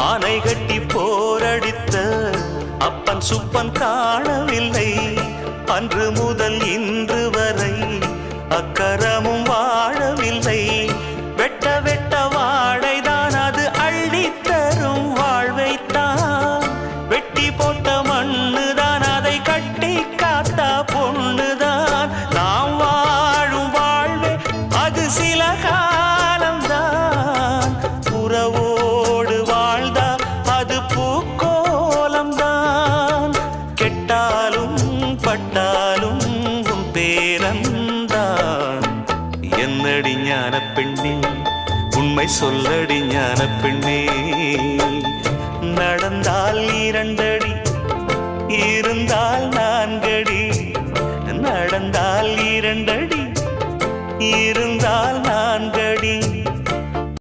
ஆனை கட்டி போரடித்த அப்பன் சுப்பன் காணவில்லை. அன்று முதல் இன்று வரை அக்கரமும் வாழவில்லை. வெட்ட வெட்ட வாழைதான் அது அள்ளித்தரும் வாழ்வைத்தான். வெட்டி போட்ட மண்ணுதான் அதை கட்டி காத்தா பொண்ணுதான். நாம் வாழும் வாழ்வே அது சில காலம்தான். உறவோடு வாழ்ந்தா அது பூக்கோலம்தான். கெட்டாலும் பட்டாலும் உன் பேரன்தான். என்னடி ஞான பெண்ணே, உண்மை சொல்லடி ஞான பெண்ணே. நடந்தால் 2 அடி, இருந்தால் 4 அடி. நடந்தால் 2 அடி, இருந்தால்